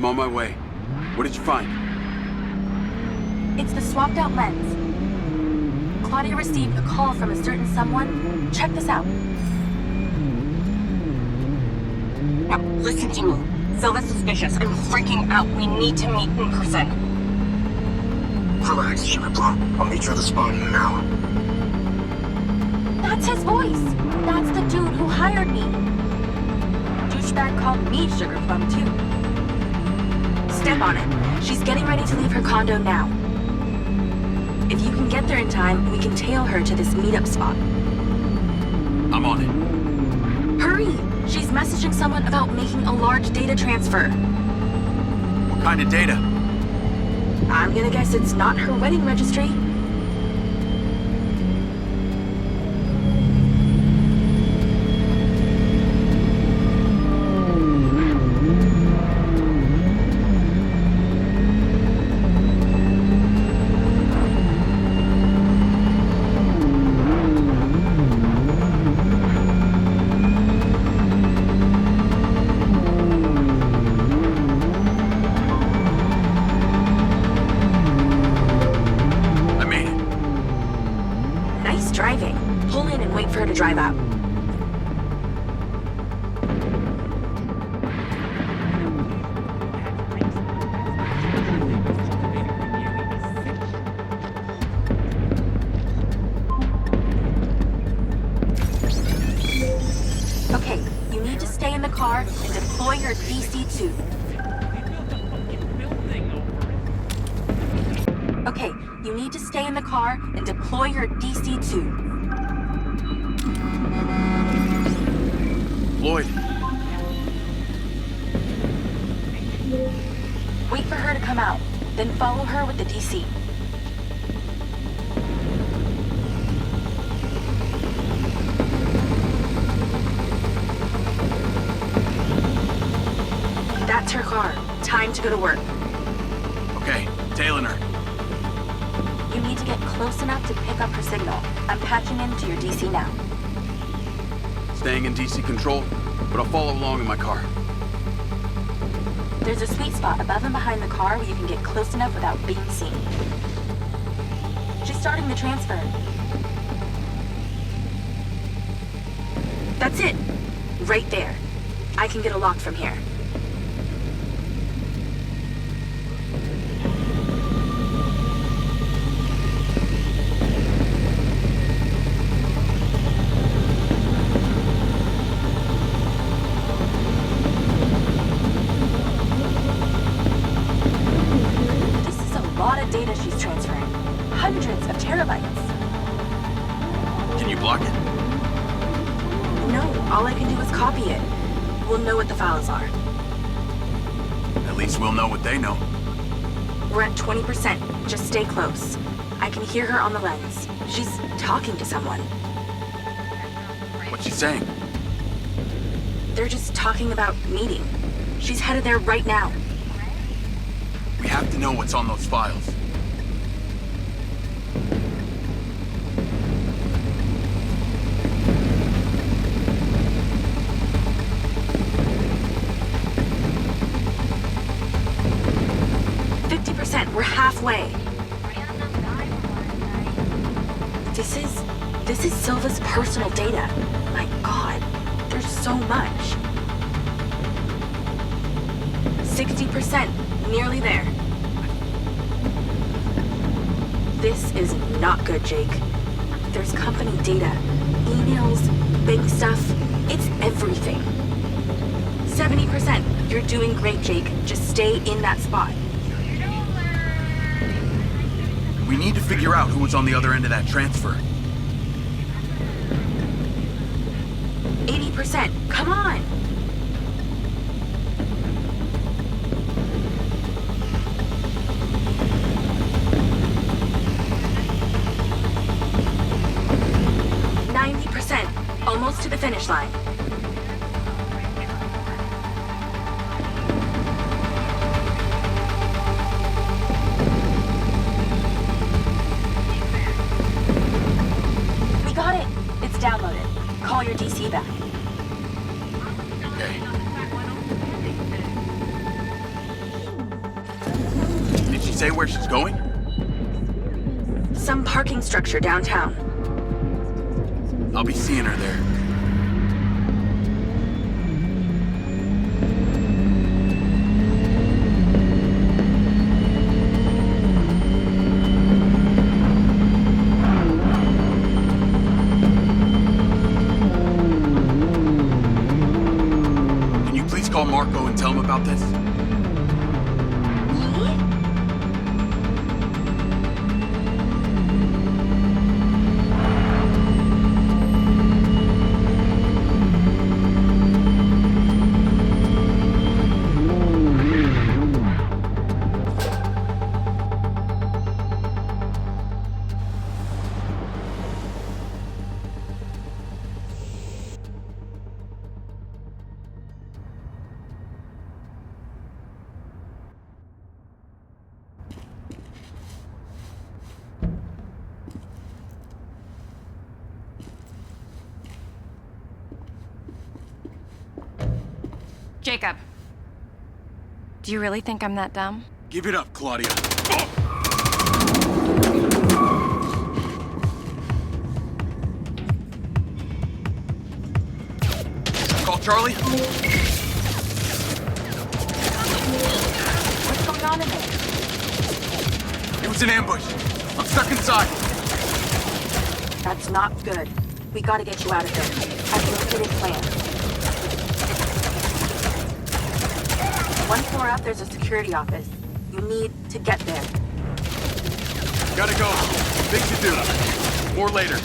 I'm on my way. What did you find? It's the swapped out lens. Claudia received a call from a certain someone. Check this out. Now, listen to me. Silva's suspicious. I'm freaking out. We need to meet in person. Relax, Sugar Plum. I'll meet you at the spot now. That's his voice. That's the dude who hired me. Douchebag called me Sugar Plum, too. Step on it. She's getting ready to leave her condo now. If you can get there in time, we can tail her to this meetup spot. I'm on it. Hurry! She's messaging someone about making a large data transfer. What kind of data? I'm gonna guess it's not her wedding registry. Driving. Pull in and wait for her to drive out. Okay, you need to stay in the car and deploy your DC-2. Okay, you need to stay in the car and deploy your DC-2. Lloyd. Wait for her to come out, then follow her with the DC. That's her car. Time to go to work. Okay, tailing her. You need to get close enough to pick up her signal. I'm patching into your DC now. Staying in DC control, but I'll follow along in my car. There's a sweet spot above and behind the car where you can get close enough without being seen. She's starting the transfer. That's it. Right there. I can get a lock from here. Data she's transferring. Hundreds of terabytes. Can you block it? No, all I can do is copy it. We'll know what the files are. At least we'll know what they know. We're at 20%. Just stay close. I can hear her on the lens. She's talking to someone. What's she saying? They're just talking about meeting. She's headed there right now. We have to know what's on those files. We're halfway. This is Silva's personal data. My God, there's so much. 60%, nearly there. This is not good, Jake. There's company data, emails, bank stuff. It's everything. 70%. You're doing great, Jake. Just stay in that spot. We need to figure out who was on the other end of that transfer. 80%. Come on! Almost to the finish line. We got it. It's downloaded. Call your DC back. Okay. say where she's going? Some parking structure downtown. I'll be seeing her there. Can you please call Marco and tell him about this? Jacob. Do you really think I'm that dumb? Give it up, Claudia. Call Charlie? What's going on in there? It was an ambush. I'm stuck inside. That's not good. We gotta get you out of here. I've located plan. One floor up, there's a security office. You need to get there. Gotta go. Things to do. More later.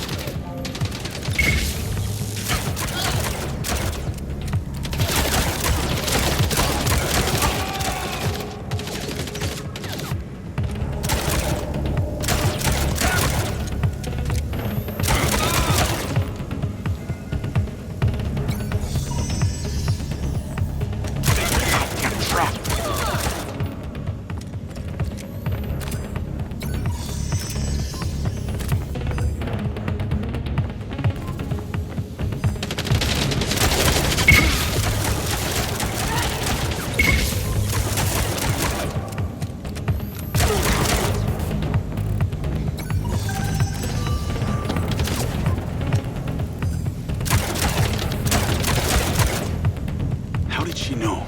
How did she know?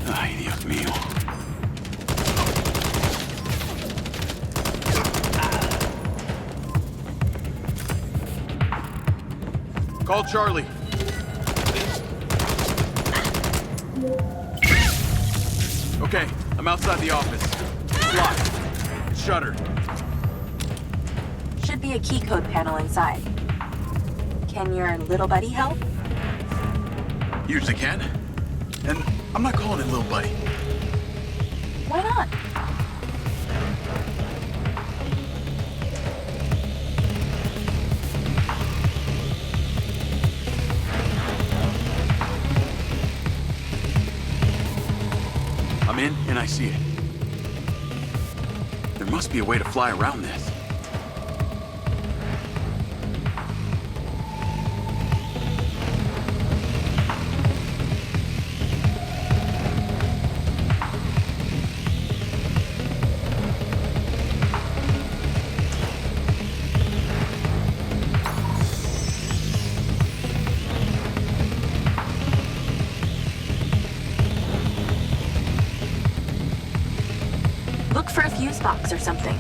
Ay, Dios mío. Call Charlie. Okay, I'm outside the office. It's locked. It's shuttered. Should be a key code panel inside. Can your little buddy help? Usually can. And I'm not calling it little buddy. Why not? I'm in and I see it. There must be a way to fly around this. Look for a fuse box or something.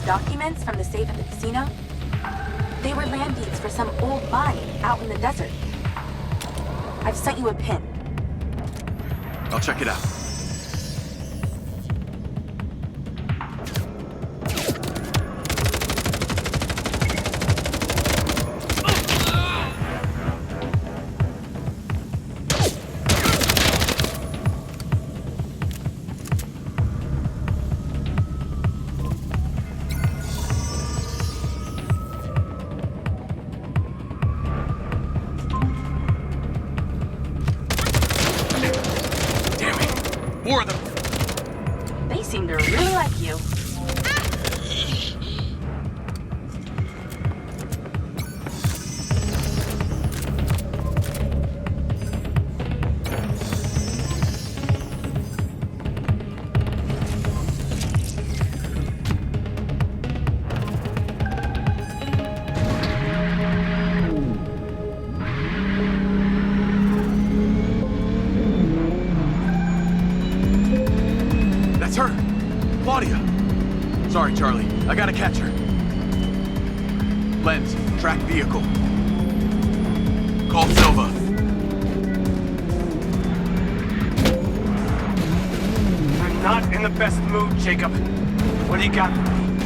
documents from the safe at the casino? They were land deeds for some old mine out in the desert. I've sent you a pin. I'll check it out. More of them! They seem to really like you. Claudia! Sorry, Charlie. I gotta catch her. Lens, track vehicle. Call Silva. I'm not in the best mood, Jacob. What do you got for me?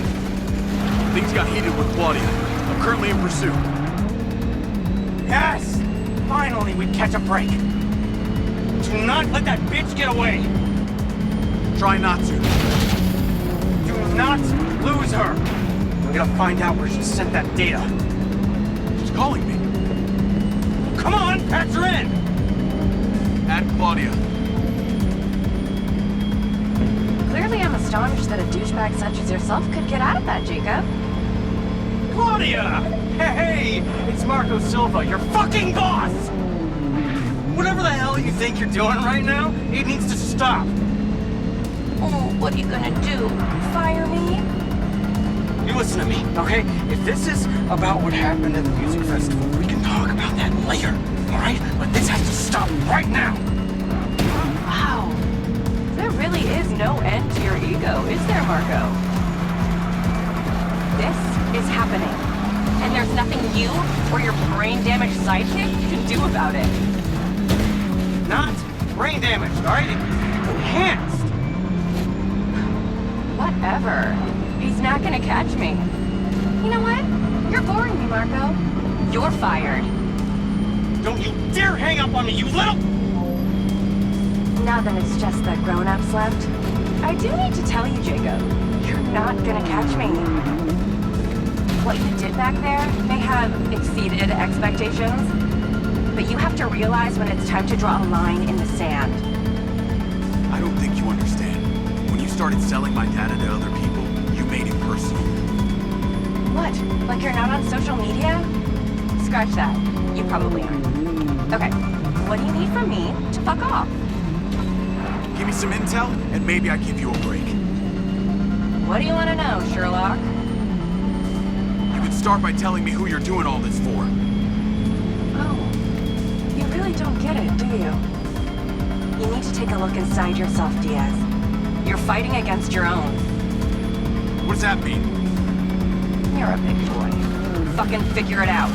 Things got heated with Claudia. I'm currently in pursuit. Yes! Finally, we catch a break. Do not let that bitch get away! Try not to. Do not lose her! I'm gonna find out where she sent that data. She's calling me. Come on, patch her in! Add Claudia. Clearly I'm astonished that a douchebag such as yourself could get out of that, Jacob. Claudia! Hey, it's Marco Silva, your fucking boss! Whatever the hell you think you're doing right now, it needs to stop. Oh, what are you gonna do? Fire me? You listen to me, okay? If this is about what happened at the music festival, we can talk about that later, alright? But this has to stop right now! Wow. There really is no end to your ego, is there, Marco? This is happening. And there's nothing you or your brain-damaged sidekick can do about it. Not brain damage, alright? Enhanced! Whatever. He's not gonna catch me. You know what? You're boring me, Marco. You're fired. Don't you dare hang up on me, you little... Now that it's just the grown-ups left, I do need to tell you, Jacob, you're not gonna catch me. What you did back there may have exceeded expectations, but you have to realize when it's time to draw a line in the sand. I don't think you understand. When you started selling my data to other people, you made it personal. What? Like you're not on social media? Scratch that. You probably aren't. Okay, what do you need from me to fuck off? Give me some intel, and maybe I give you a break. What do you want to know, Sherlock? You can start by telling me who you're doing all this for. Oh, you really don't get it, do you? You need to take a look inside yourself, Diaz. You're fighting against your own. What does that mean? You're a big boy. Fucking figure it out.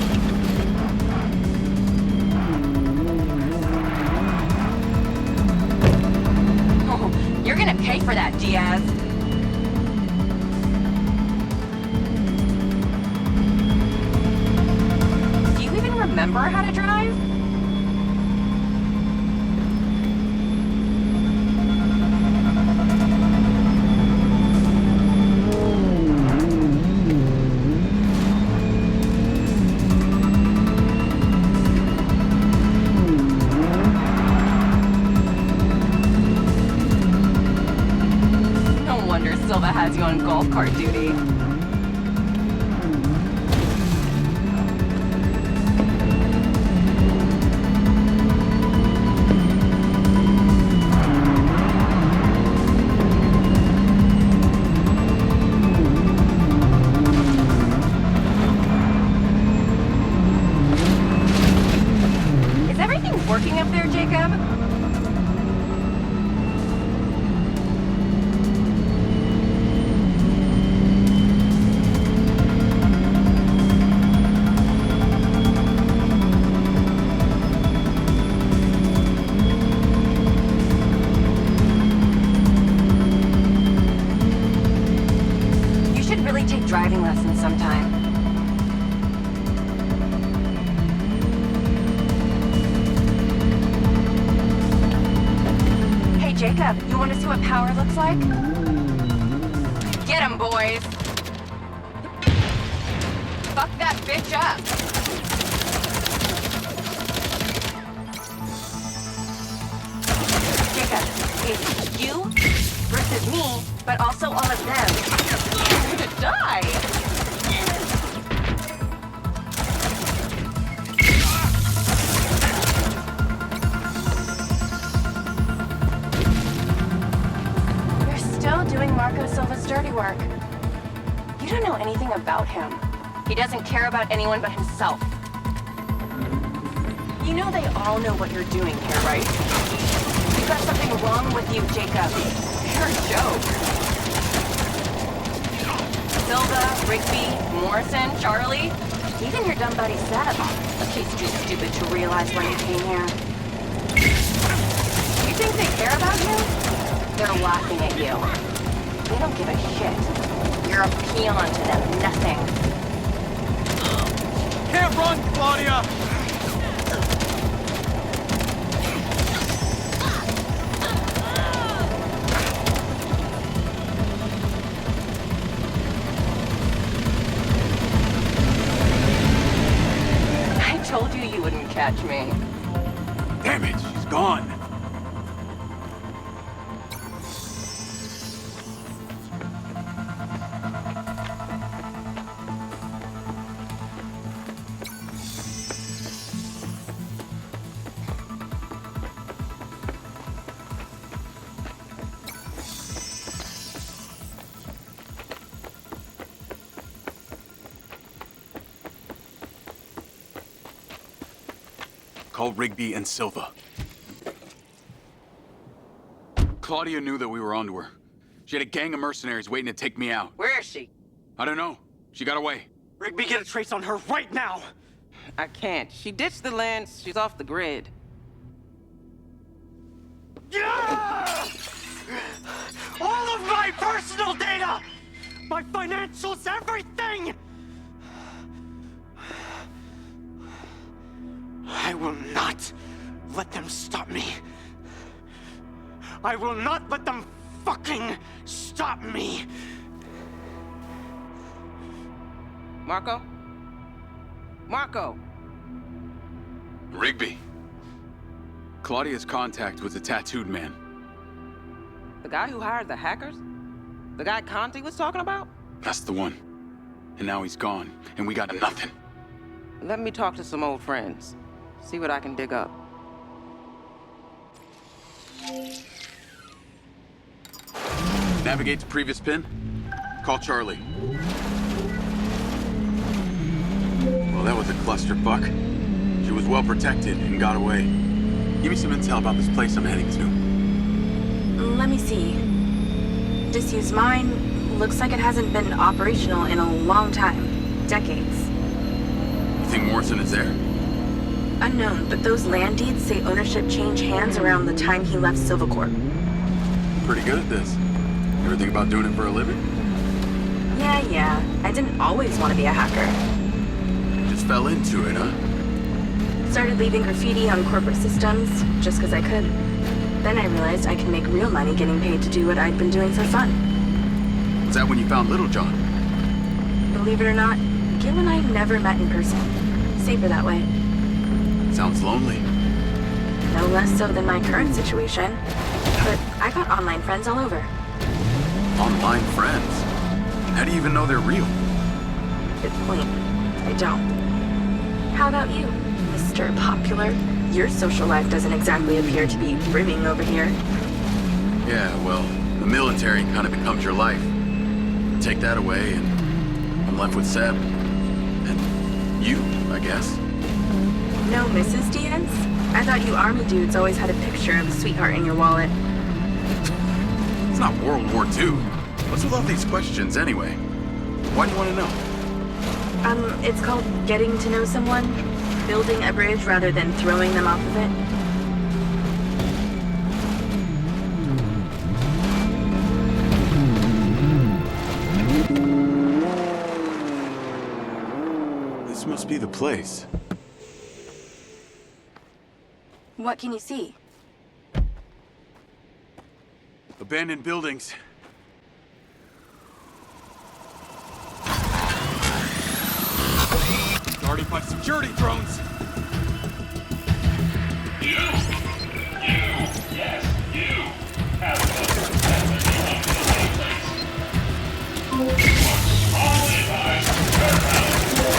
Oh, you're gonna pay for that, Diaz. Do you even remember how to drive? Silva has you on golf cart duty. Is everything working up there, Jacob? sometime. Hey, Jacob, you want to see what power looks like? Get 'em, boys! Fuck that bitch up! Jacob, it's you versus me, but also all of them. I'm gonna die! You're still doing Marco Silva's dirty work. You don't know anything about him. He doesn't care about anyone but himself. You know they all know what you're doing here, right? You've got something wrong with you, Jacob. You're a joke. Silva, Rigby, Morrison, Charlie. Even your dumb buddy Seb. He's too stupid to realize why you came here. You think they care about you? They're laughing at you. They don't give a shit. You're a peon to them, nothing. Can't run, Claudia! I told you you wouldn't catch me. Damn it, she's gone. Call Rigby and Silva. Claudia knew that we were onto her. She had a gang of mercenaries waiting to take me out. Where is she? I don't know. She got away. Rigby, get a trace on her right now! I can't. She ditched the lens. She's off the grid. Yeah! All of my personal data! My financials, everything! I will not let them stop me. I will not let them fucking stop me. Marco? Marco! Rigby. Claudia's contact was a tattooed man. The guy who hired the hackers? The guy Conti was talking about? That's the one. And now he's gone, and we got nothing. Let me talk to some old friends. See what I can dig up. Navigate to previous pin. Call Charlie. Well, that was a clusterfuck. She was well protected and got away. Give me some intel about this place I'm heading to. Let me see. Disused mine. Looks like it hasn't been operational in a long time. Decades. You think Morrison is there? Unknown, but those land deeds say ownership changed hands around the time he left Silvacorp. Pretty good at this. You ever think about doing it for a living? Yeah. I didn't always want to be a hacker. Just fell into it, huh? Started leaving graffiti on corporate systems, just because I could. Then I realized I could make real money getting paid to do what I'd been doing for fun. Was that when you found Little John? Believe it or not, Gil and I never met in person. Safer that way. Sounds lonely. No less so than my current situation. But I got online friends all over. Online friends? How do you even know they're real? Good point. I don't. How about you, Mr. Popular? Your social life doesn't exactly appear to be brimming over here. Yeah, well, the military kind of becomes your life. Take that away, and I'm left with Seb. And you, I guess. No Mrs. Diaz? I thought you army dudes always had a picture of a sweetheart in your wallet. It's not World War II. What's with all these questions, anyway? Why do you want to know? It's called getting to know someone. Building a bridge rather than throwing them off of it. be the place. What can you see? Abandoned buildings. Guarded by security drones.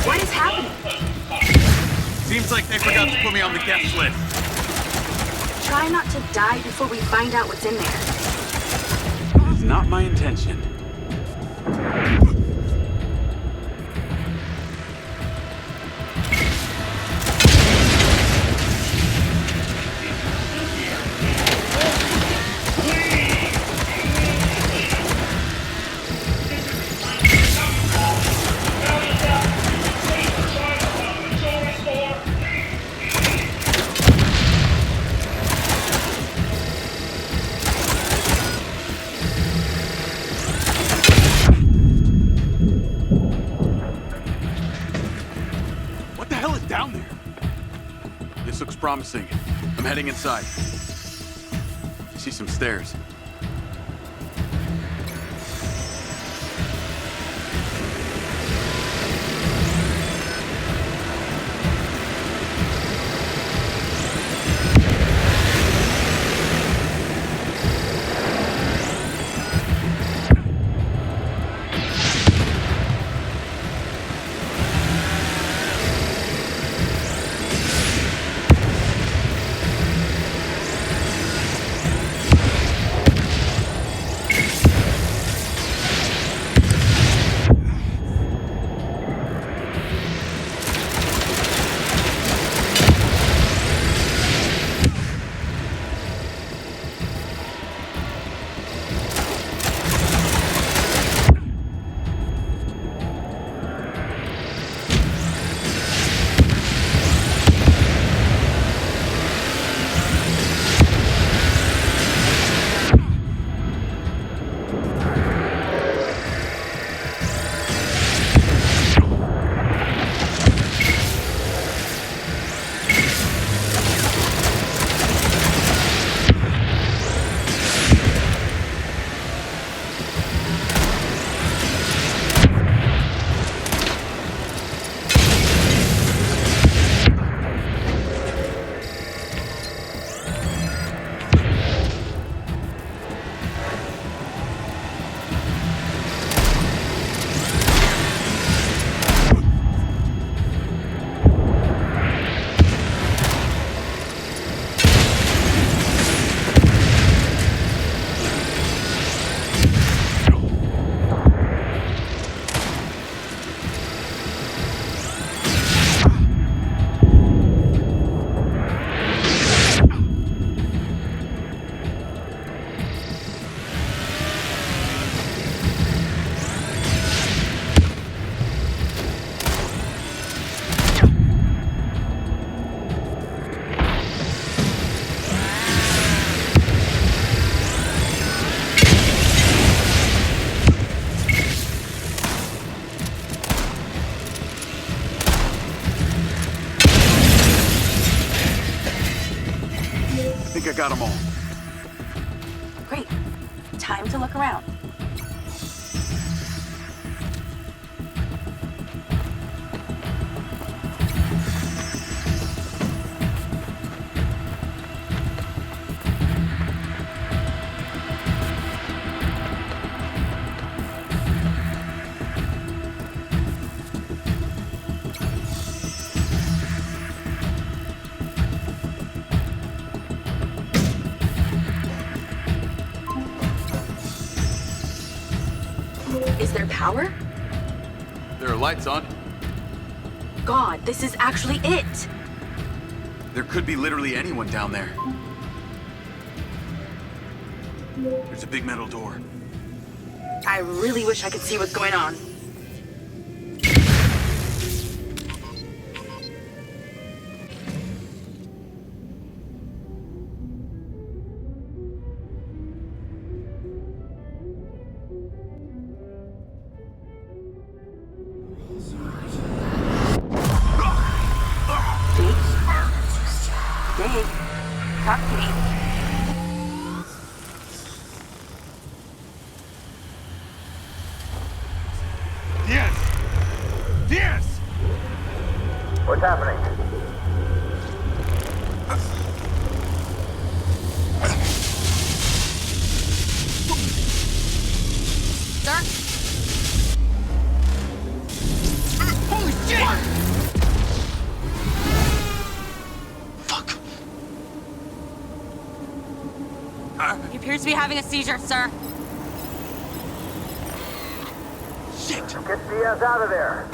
What is happening? Seems like they forgot to put me on the guest list. Try not to die before we find out what's in there. It's not my intention. Down there. This looks promising. I'm heading inside. I see some stairs. I got them all. Great. Time to look around. Is there power? There are lights on. God, this is actually it! There could be literally anyone down there. There's a big metal door. I really wish I could see what's going on. Diaz! Diaz! What's happening? Sir? Holy shit! Fuck. He appears to be having a seizure, sir. Shit! Get Diaz out of there.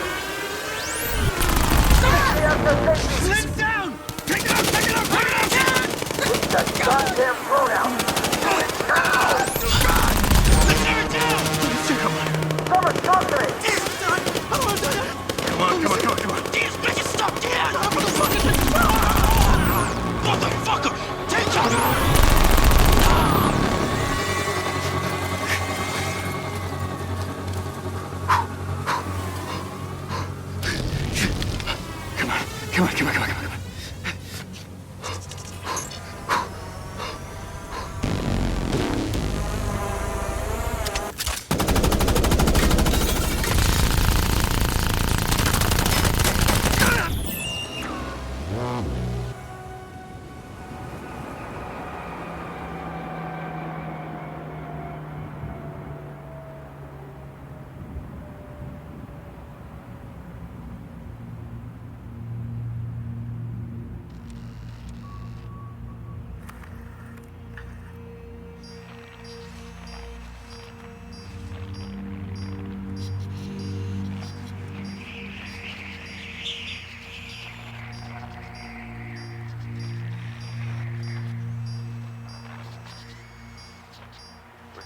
Lift down! Take it up! Take it up! Take it up! That goddamn phone out. Do it now! Summer, talk to me! Come on. Diaz, make it stop, Diaz! Motherfucker! Take it! Come on.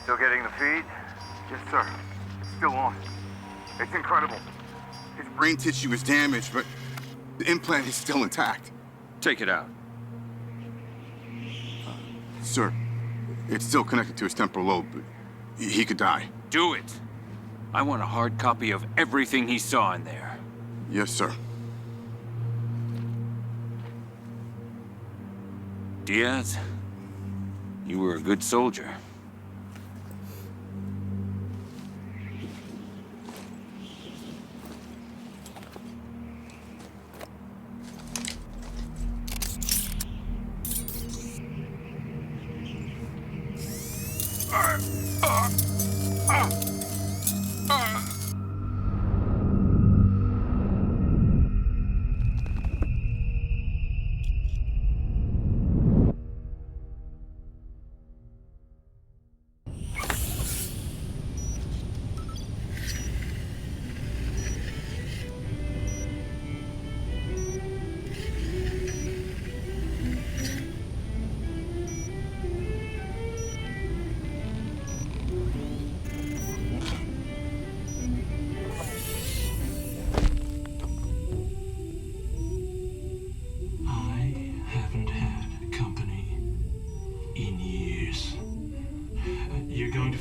Still getting the feed? Yes, sir. It's still on. It's incredible. His brain tissue is damaged, but the implant is still intact. Take it out. Sir, it's still connected to his temporal lobe, but he could die. Do it. I want a hard copy of everything he saw in there. Yes, sir. Diaz, you were a good soldier.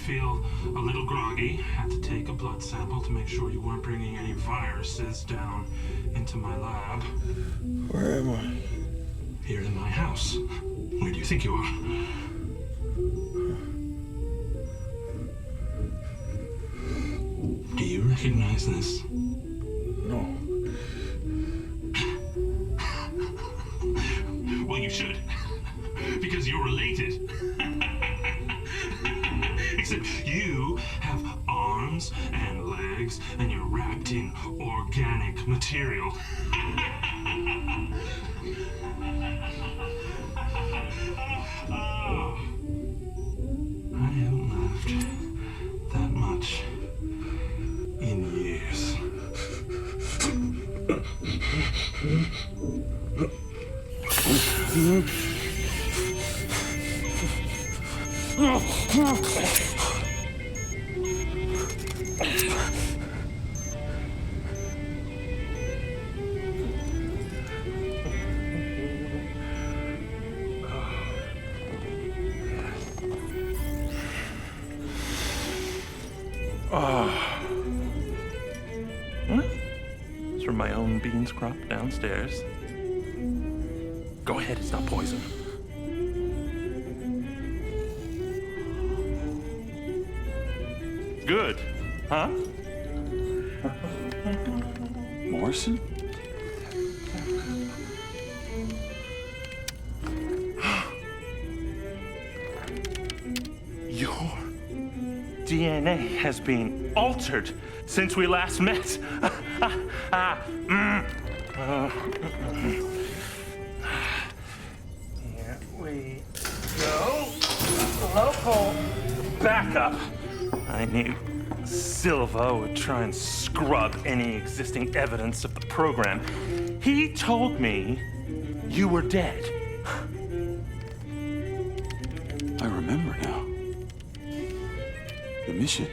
Feel a little groggy. Had to take a blood sample to make sure you weren't bringing any viruses down into my lab. Where am I? Here in my house. Where do you think you are? Do you recognize this? No. Well, you should. Because you're related. Except you have arms and legs, and you're wrapped in organic material. Oh, I haven't laughed that much in years. It's from my own beans crop downstairs. Go ahead, it's not poison. Good, huh? Morrison? Your DNA has been altered since we last met. Here we go. Local backup. I knew Silva would try and scrub any existing evidence of the program. He told me you were dead. I remember now. The mission.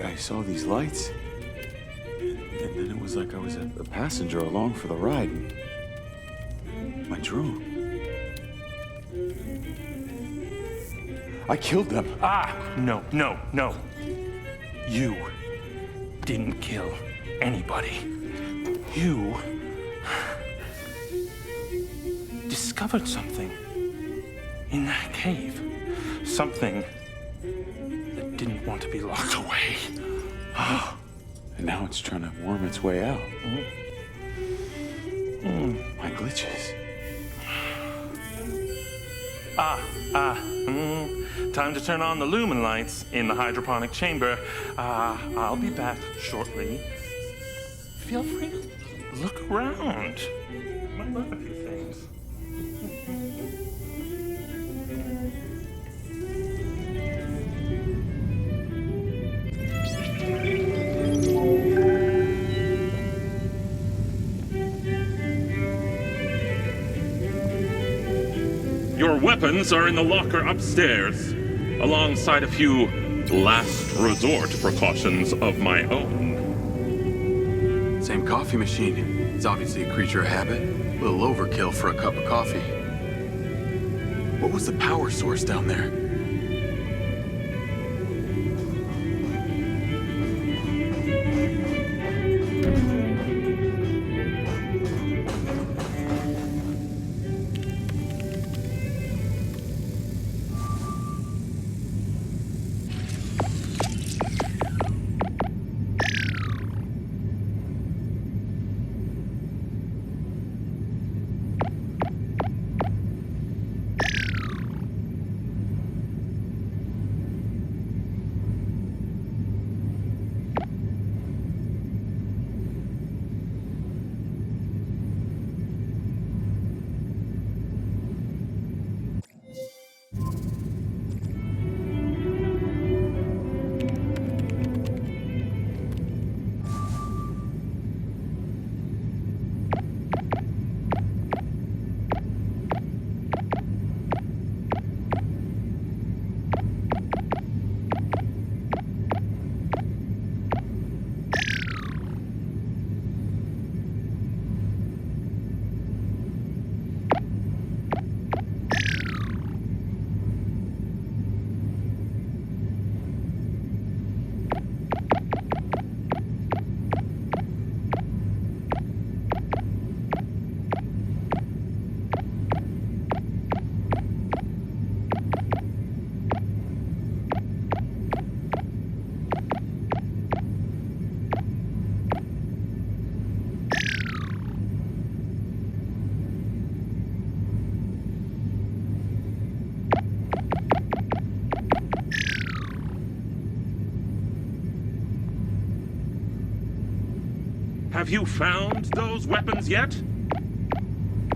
I saw these lights. And then it was like I was a passenger along for the ride. And my drone. I killed them. No. You didn't kill anybody. You discovered something in that cave. Something that didn't want to be locked away. And now it's trying to worm its way out. My glitches. Time to turn on the lumen lights in the hydroponic chamber. I'll be back shortly. Feel free to look around. Might learn a few things. Your weapons are in the locker upstairs, alongside a few last resort precautions of my own. Same coffee machine. It's obviously a creature of habit. A little overkill for a cup of coffee. What was the power source down there? Have you found those weapons yet?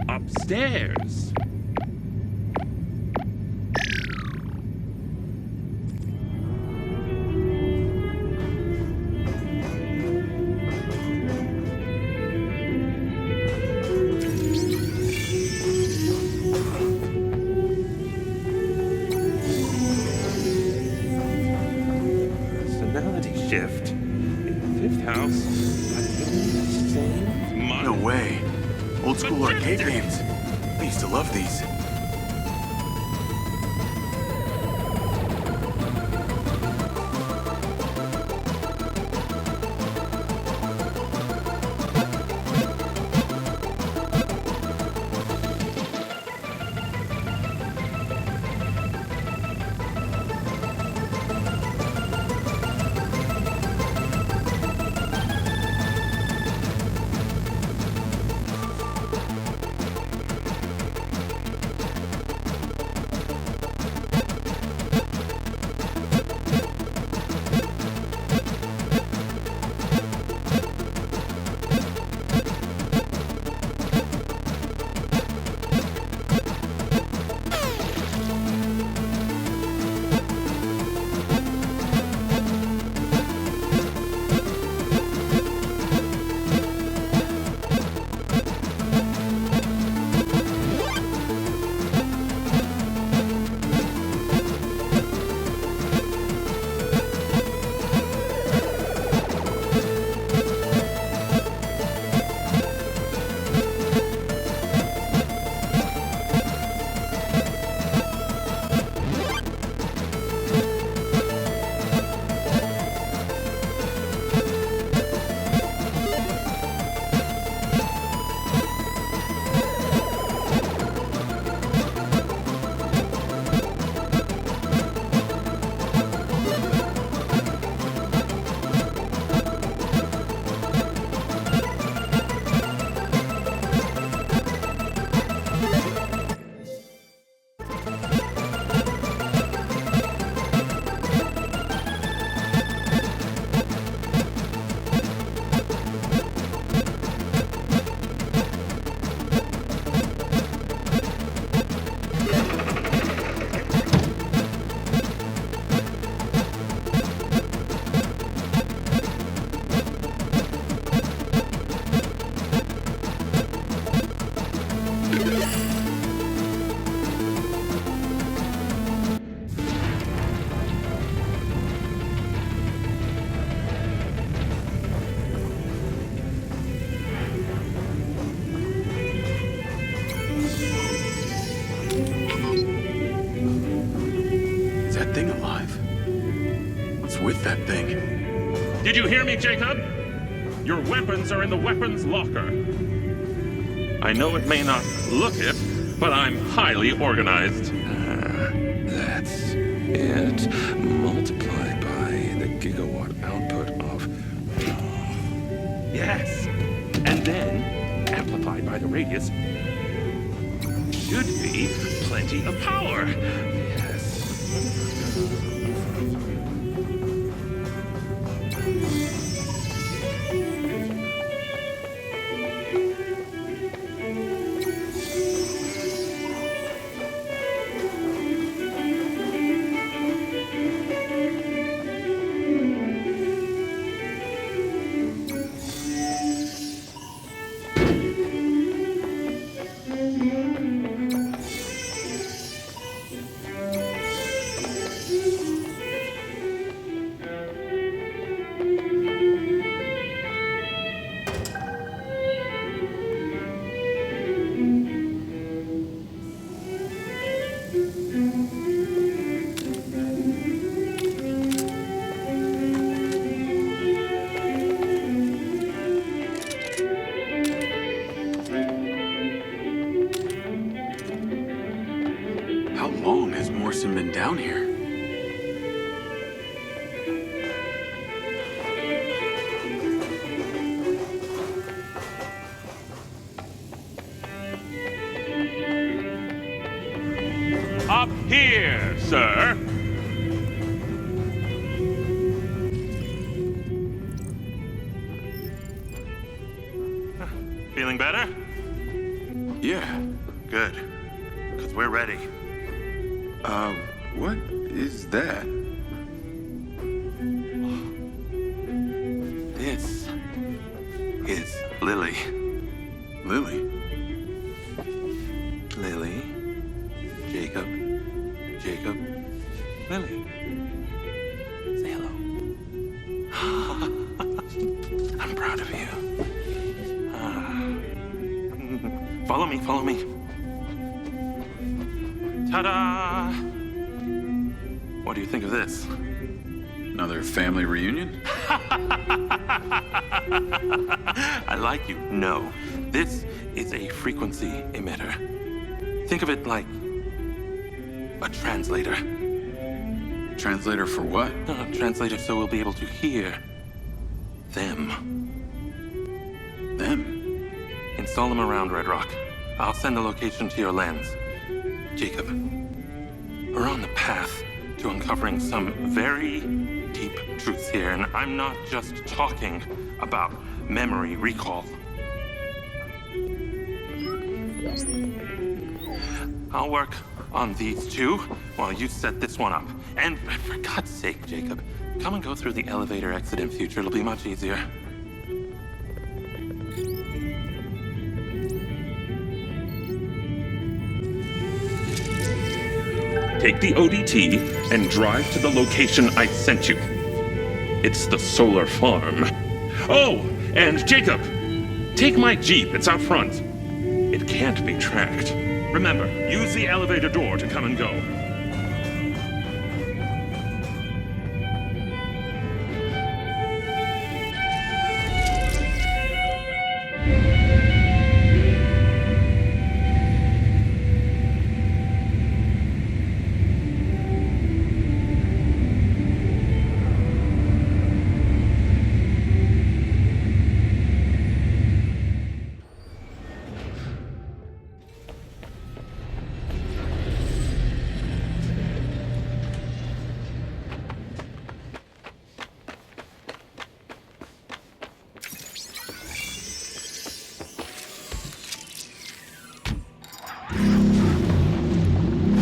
Upstairs. Personality shift. In the fifth house. No way. Old school arcade games. I used to love these. with that thing. Did you hear me, Jacob? Your weapons are in the weapons locker. I know it may not look it, but I'm highly organized. That's it. Multiply by the gigawatt output of... Yes. And then, amplified by the radius, should be plenty of power. Yes. How long has Morrison been down here? Up here, sir. Feeling better? Yeah. Good. Because we're ready. What is that? This is Lily. Lily? Lily. Jacob. Jacob. Lily. Say hello. I'm proud of you. Follow me, follow me. Ta-da! What do you think of this? Another family reunion? I like you. No. This is a frequency emitter. Think of it like a translator. Translator for what? A translator so we'll be able to hear them. Them? Install them around Redrock. I'll send a location to your lens. Jacob, we're on the path to uncovering some very deep truths here, and I'm not just talking about memory recall. I'll work on these two while you set this one up. And for God's sake, Jacob, come and go through the elevator exit in future. It'll be much easier. Take the ODT and drive to the location I sent you. It's the solar farm. Oh, and Jacob, take my Jeep. It's out front. It can't be tracked. Remember, use the elevator door to come and go.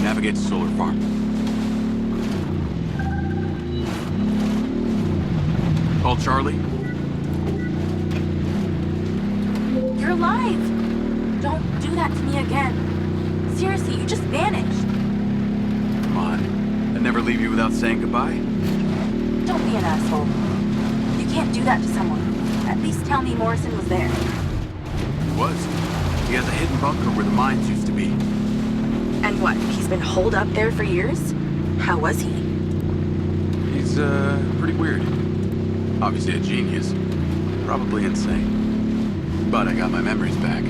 Navigate to solar farm. Call Charlie. You're alive! Don't do that to me again. Seriously, you just vanished. Come on. I'd never leave you without saying goodbye. Don't be an asshole. You can't do that to someone. At least tell me Morrison was there. He was. He has a hidden bunker where the mines used to be. And what, he's been holed up there for years? How was he? He's He's, pretty weird. Obviously a genius. Probably insane. But I got my memories back.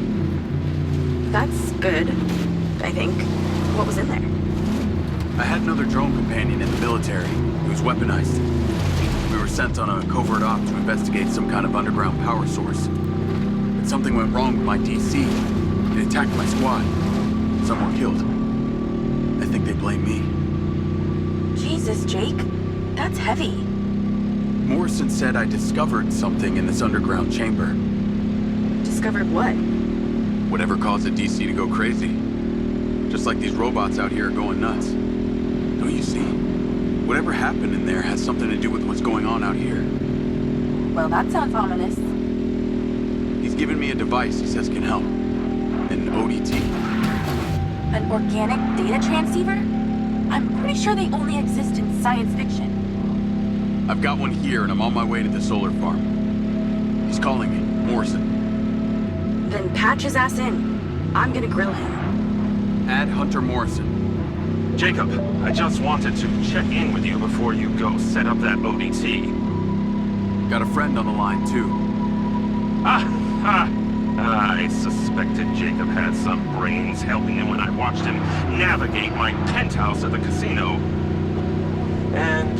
That's good, I think. What was in there? I had another drone companion in the military. He was weaponized. We were sent on a covert op to investigate some kind of underground power source. But something went wrong with my DC. It attacked my squad. Some were killed. I think they blame me. Jesus, Jake. That's heavy. Morrison said I discovered something in this underground chamber. Discovered what? Whatever caused the DC to go crazy. Just like these robots out here are going nuts. Don't you see? Whatever happened in there has something to do with what's going on out here. Well, that sounds ominous. He's given me a device he says can help. An ODT. An organic data transceiver? I'm pretty sure they only exist in science fiction. I've got one here and I'm on my way to the solar farm. He's calling me, Morrison. Then patch his ass in. I'm gonna grill him. Add Hunter Morrison. Jacob, I just wanted to check in with you before you go set up that ODT. Got a friend on the line, too. I suspected Jacob had some brains helping him when I watched him navigate my penthouse at the casino. And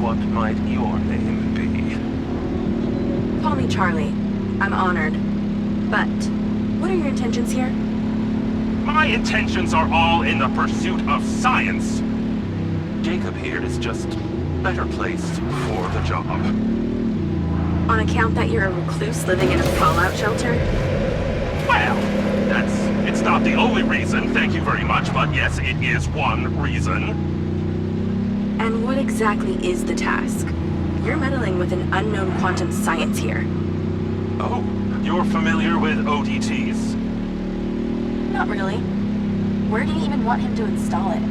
what might your name be? Call me Charlie. I'm honored. But, what are your intentions here? My intentions are all in the pursuit of science. Jacob here is just better placed for the job. On account that you're a recluse living in a fallout shelter? Well, it's not the only reason, thank you very much, but yes, it is one reason. And what exactly is the task? You're meddling with an unknown quantum science here. Oh, you're familiar with ODTs? Not really. Where do you even want him to install it?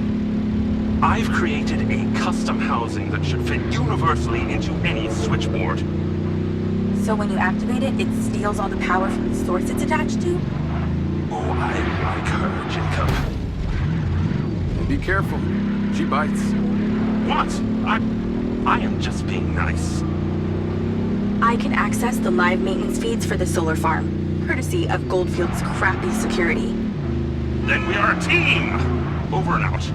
I've created a custom housing that should fit universally into any switchboard. So when you activate it, it steals all the power from the source it's attached to? Oh, I like her, Jacob. Be careful. She bites. What? I am just being nice. I can access the live maintenance feeds for the solar farm, courtesy of Goldfield's crappy security. Then we are a team! Over and out.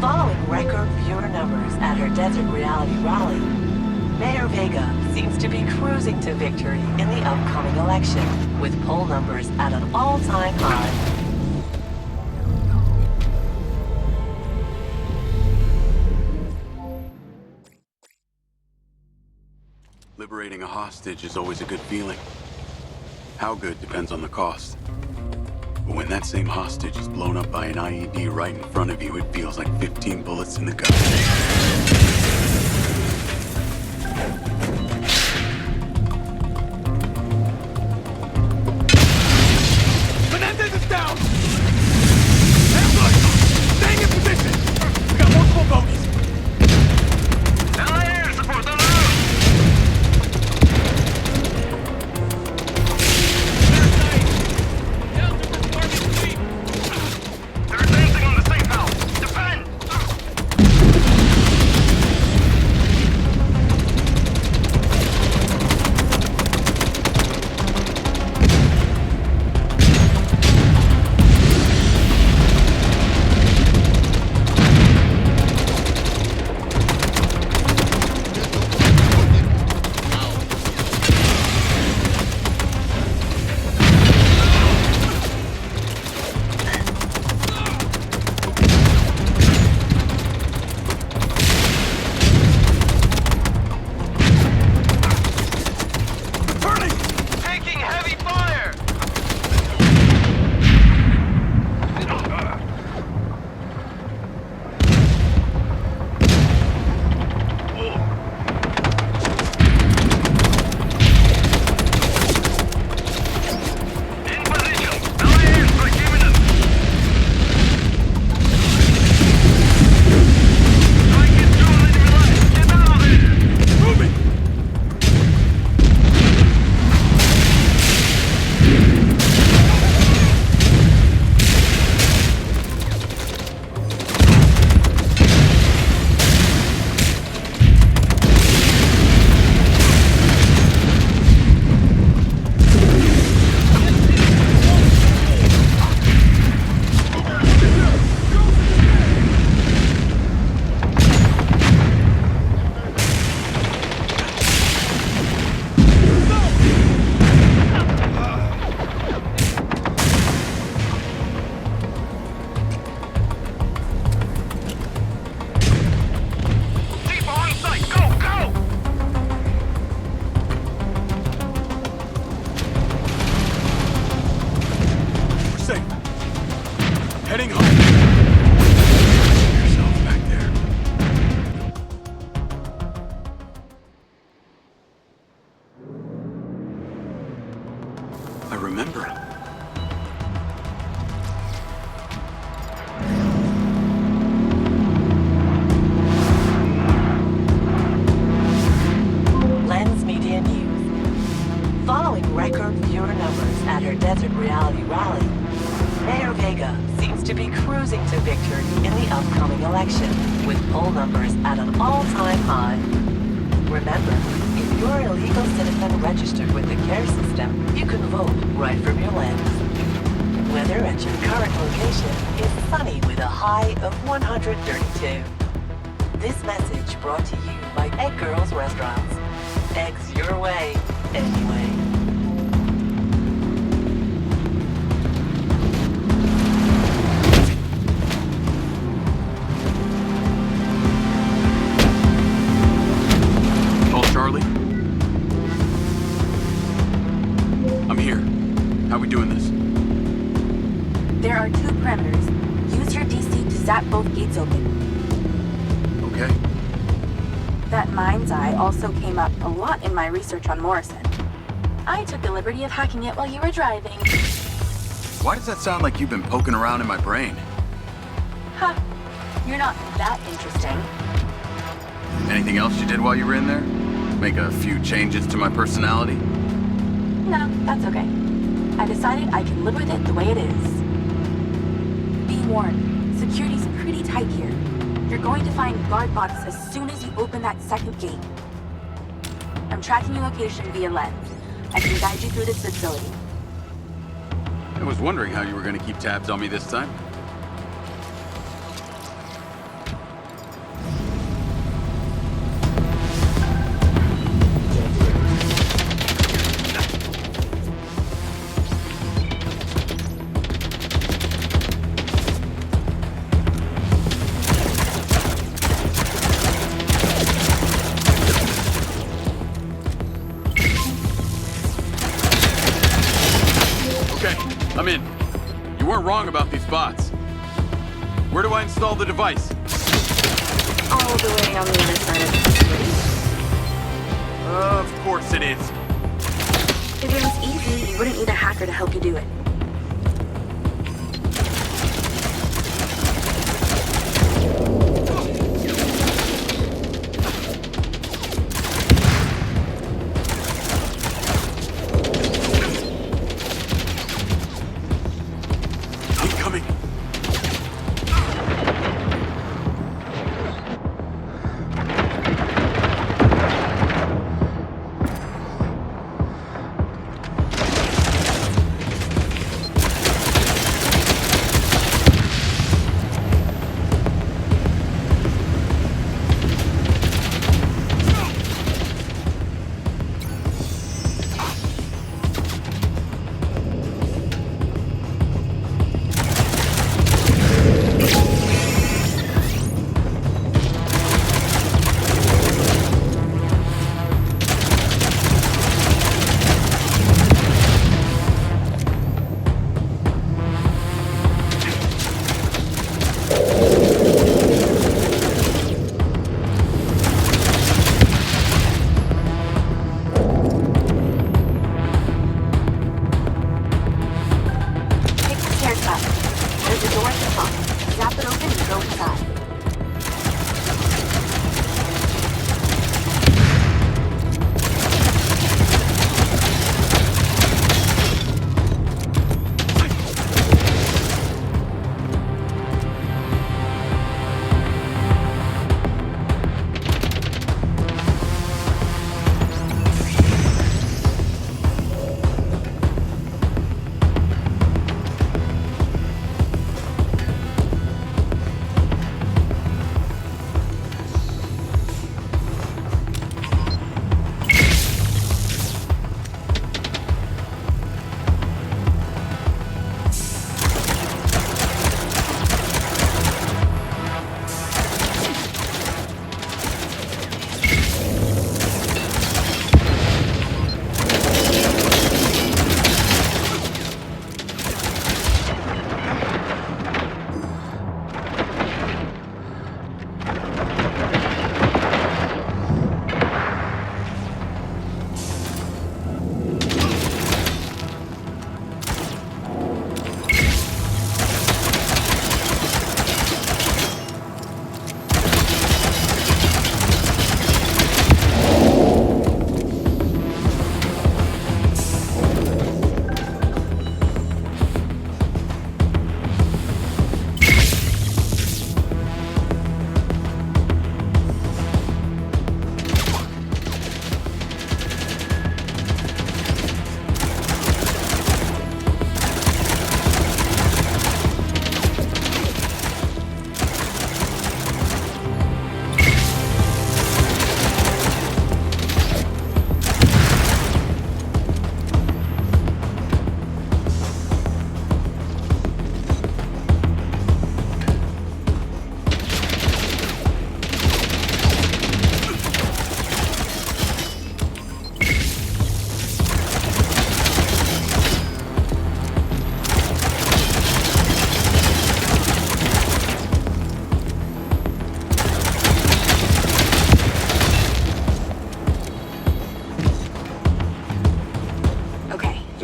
Following record viewer numbers at her Desert Reality rally, Mayor Vega seems to be cruising to victory in the upcoming election, with poll numbers at an all-time high. Liberating a hostage is always a good feeling. How good depends on the cost. But when that same hostage is blown up by an IED right in front of you, it feels like 15 bullets in the gun. Menendez is down! And good! Staying in position! We got multiple bogeys! LAR, support the They're advancing on the safe house! Defend! remember. Lens Media News. Following record viewer numbers at her Desert Reality Rally, Mayor Vega seems to be cruising to victory in the upcoming election, with poll numbers at an all-time high. Remember, if you're a legal citizen registered with the CARE system, you can vote right from your lens. Weather at your current location is sunny with a high of 132. This message brought to you by Egg Girls Restaurants. Eggs your way, anyway. Call Charlie. I'm here. How we doing this? There are 2 parameters. Use your DC to zap both gates open. Okay. That MindsEye also came up a lot in my research on Morrison. I took the liberty of hacking it while you were driving. Why does that sound like you've been poking around in my brain? Ha! You're not that interesting. Anything else you did while you were in there? Make a few changes to my personality? No, that's okay. I decided I can live with it the way it is. Be warned, security's pretty tight here. You're going to find guard bots as soon as you open that second gate. I'm tracking your location via lens. I can guide you through this facility. I was wondering how you were going to keep tabs on me this time. I'm in. You weren't wrong about these bots. Where do I install the device? All the way on the other side of the facility. Of course it is. If it was easy, you wouldn't need a hacker to help you do it.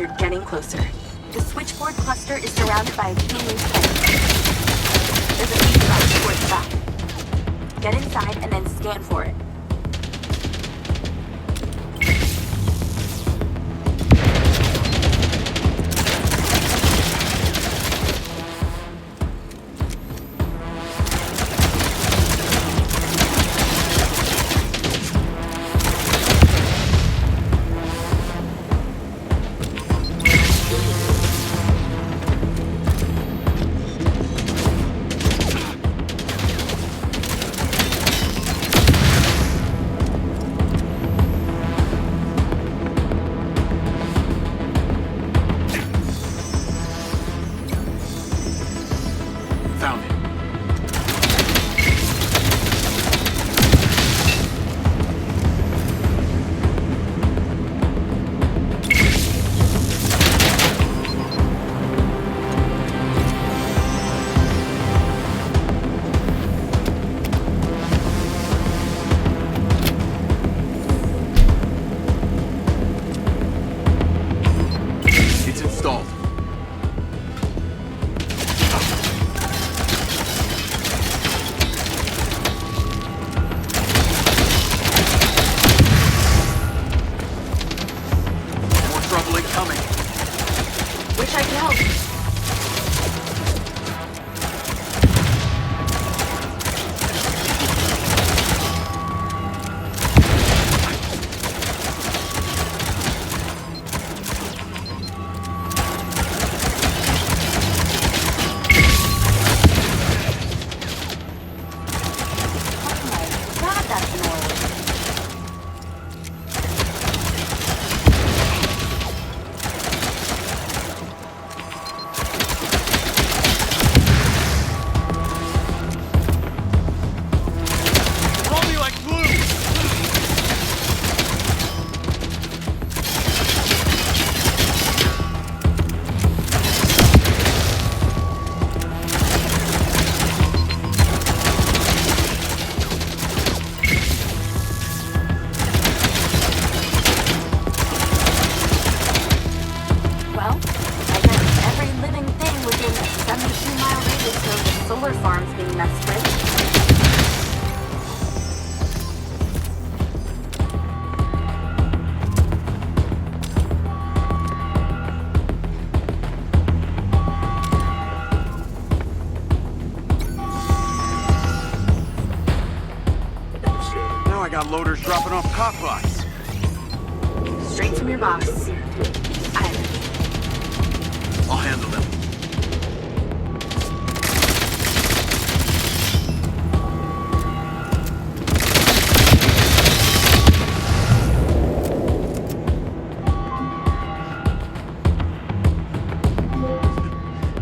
You're getting closer. The switchboard cluster is surrounded by a helium fence. There's a feed box towards the back. Get inside and then scan for it. Loaders dropping off cop bots. Straight from your boss. I'll handle them.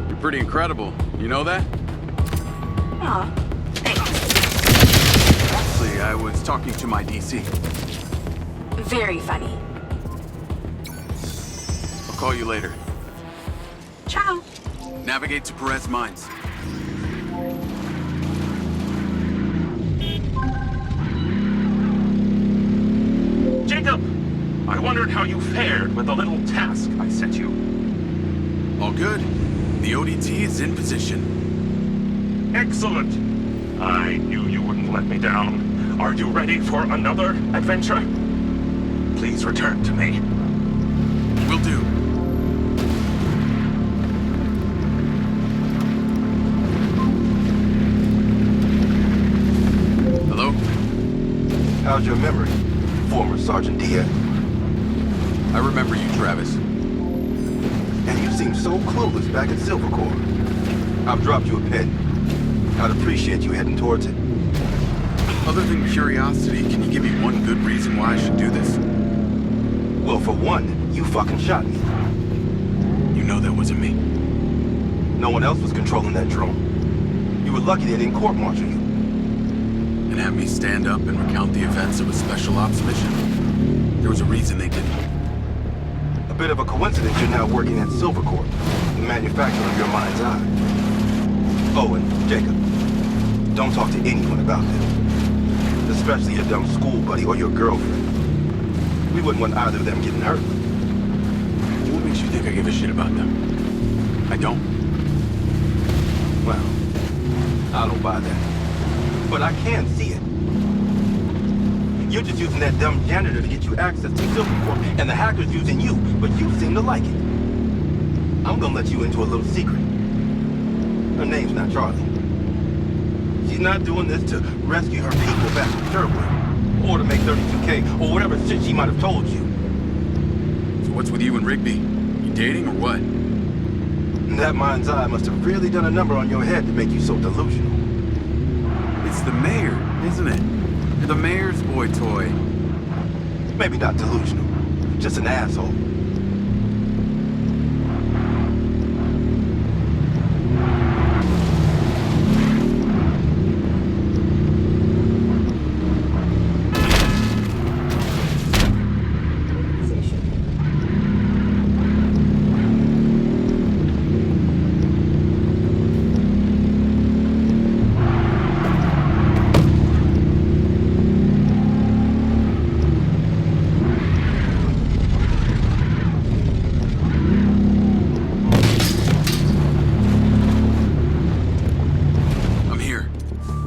You're pretty incredible. You know that? Aw, thanks. Actually, I was talking to my DC. Very funny. I'll call you later. Ciao. Navigate to Perez Mines. Jacob! I wondered how you fared with the little task I set you. All good. The ODT is in position. Excellent. I knew you wouldn't let me down. Are you ready for another adventure? Please return to me. Will do. Hello? How's your memory, former Sergeant Diaz? I remember you, Travis. And you seem so clueless back at Silver Corps. I've dropped you a pin. I'd appreciate you heading towards it. Other than curiosity, can you give me one good reason why I should do this? Well, for one, you fucking shot me. You know that wasn't me. No one else was controlling that drone. You were lucky they didn't court-martial you. And have me stand up and recount the events of a special ops mission? There was a reason they didn't. A bit of a coincidence you're now working at Silver Corps, the manufacturer of your MindsEye. Oh, and Jacob, don't talk to anyone about this. Especially your dumb school buddy or your girlfriend. We wouldn't want either of them getting hurt. What makes you think I give a shit about them. I don't. Well, I don't buy that. But I can see it. You're just using that dumb janitor to get you access to Silvercorp, and the hacker's using you, but you seem to like it. I'm gonna let you into a little secret. Her name's not Charlie. She's not doing this to rescue her people back from Sherwood, or to make 32K, or whatever shit she might have told you. So what's with you and Rigby? You dating or what? That MindsEye must have really done a number on your head to make you so delusional. It's the mayor, isn't it? You're the mayor's boy toy. Maybe not delusional, just an asshole.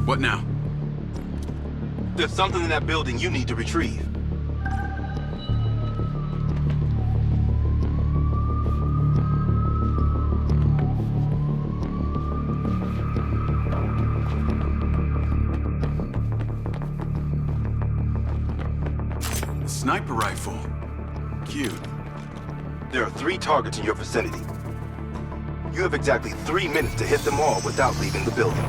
What now? There's something in that building you need to retrieve. A sniper rifle. Cute. There are 3 targets in your vicinity. You have exactly 3 minutes to hit them all without leaving the building.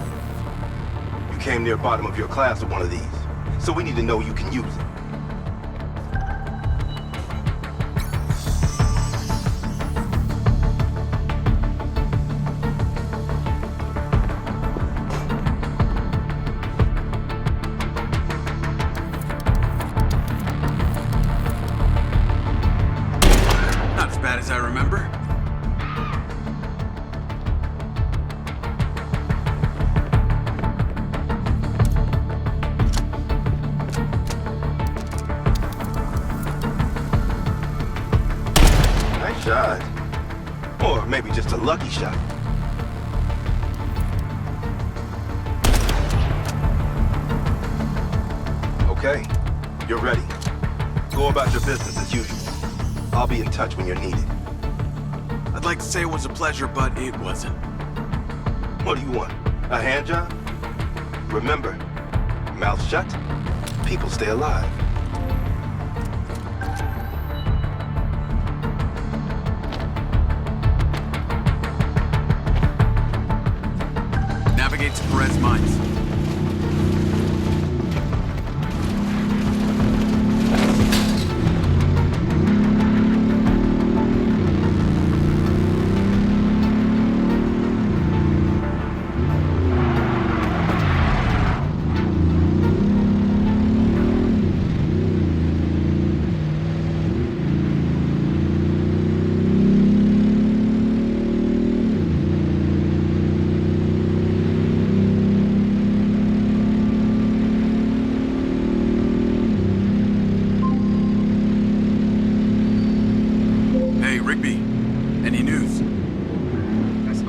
You came near bottom of your class with one of these, so we need to know you can use it. Not as bad as I remember. Shot. Or maybe just a lucky shot. Okay, you're ready. Go about your business as usual. I'll be in touch when you're needed. I'd like to say it was a pleasure, but it wasn't. What do you want? A hand job? Remember, mouth shut, people stay alive. Navigate to Perez Mines.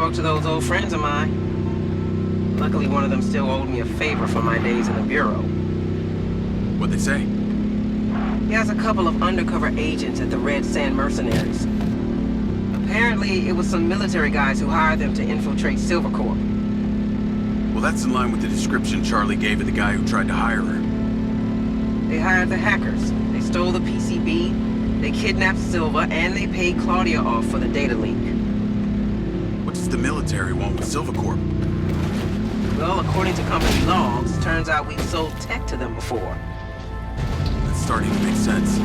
To those old friends of mine. Luckily, one of them still owed me a favor from my days in the Bureau. What'd they say? He has a couple of undercover agents at the Red Sand Mercenaries. Apparently, it was some military guys who hired them to infiltrate Silvercorp. Well, that's in line with the description Charlie gave of the guy who tried to hire her. They hired the hackers. They stole the PCB, they kidnapped Silva, and they paid Claudia off for the data leak. What does the military want with Silvercorp? Well, according to company logs, turns out we've sold tech to them before. That's starting to make sense.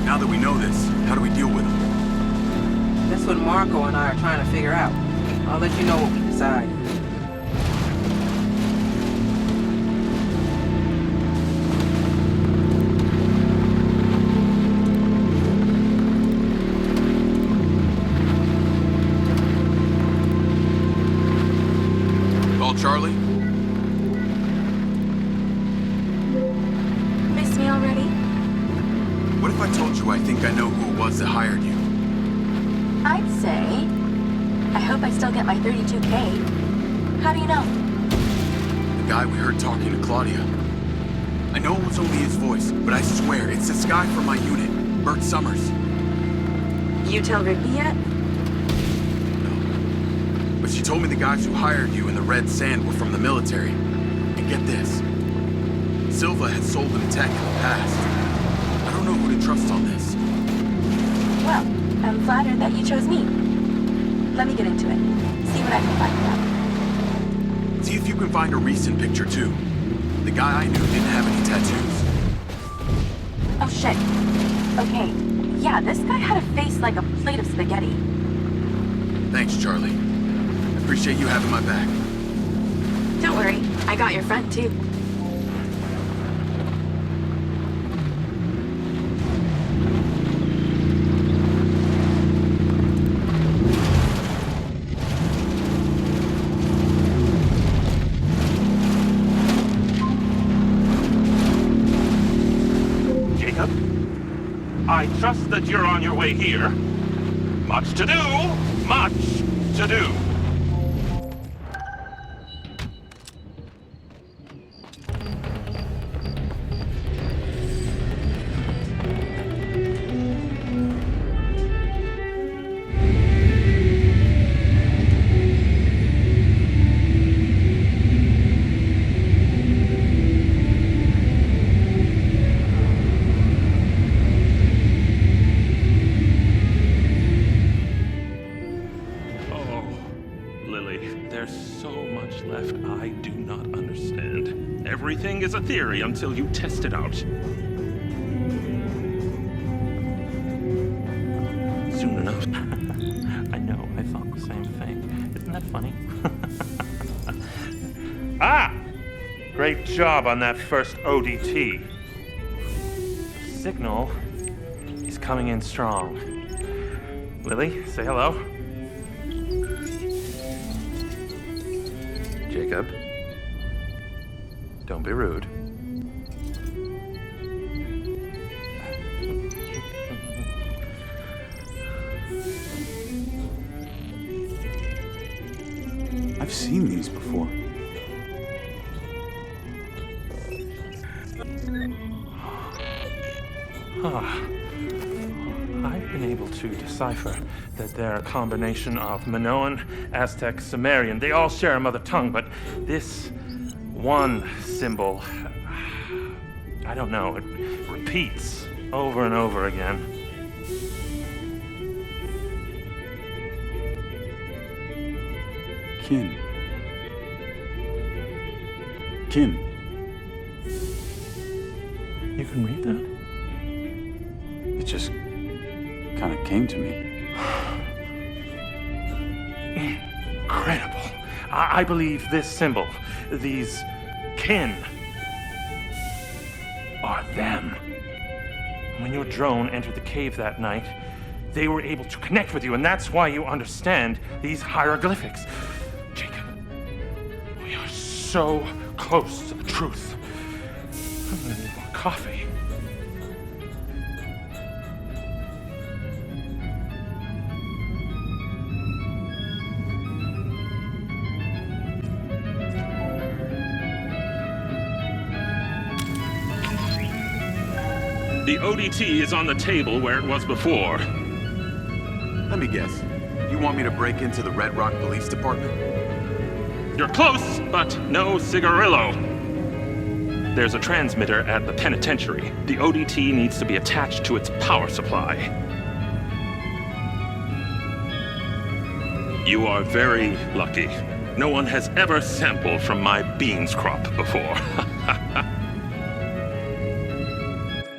Now that we know this, how do we deal with them? That's what Marco and I are trying to figure out. I'll let you know what we decide. Charlie? Miss me already? What if I told you I think I know who it was that hired you? I'd say... I hope I still get my 32K. How do you know? The guy we heard talking to Claudia. I know it was only his voice, but I swear it's this guy from my unit, Bert Summers. You tell Rigby yet? No. But she told me the guys who hired you in the Red Sand were from the military. And get this. Silva had sold them tech in the past. I don't know who to trust on this. Well, I'm flattered that you chose me. Let me get into it. See what I can find out. See if you can find a recent picture, too. The guy I knew didn't have any tattoos. Oh, shit. Okay. Yeah, this guy had a face like a plate of spaghetti. Thanks, Charlie. I appreciate you having my back. Don't worry. I got your friend, too. I trust that you're on your way here. Much to do, much to do. Everything is a theory until you test it out. Soon enough. I know, I thought the same thing. Isn't that funny? Ah! Great job on that first ODT. The signal is coming in strong. Lily, say hello. Jacob. Don't be rude. I've seen these before. I've been able to decipher that they're a combination of Minoan, Aztec, Sumerian. They all share a mother tongue, but this one symbol, I don't know, it repeats over and over again. Kin. Kin. You can read that? It just kind of came to me. Incredible. I believe this symbol, these kin, are them. When your drone entered the cave that night, they were able to connect with you, and that's why you understand these hieroglyphics. Jacob, we are so close to the truth. I'm gonna need more coffee. The ODT is on the table where it was before. Let me guess. You want me to break into the Redrock Police Department? You're close, but no cigarillo. There's a transmitter at the penitentiary. The ODT needs to be attached to its power supply. You are very lucky. No one has ever sampled from my beans crop before.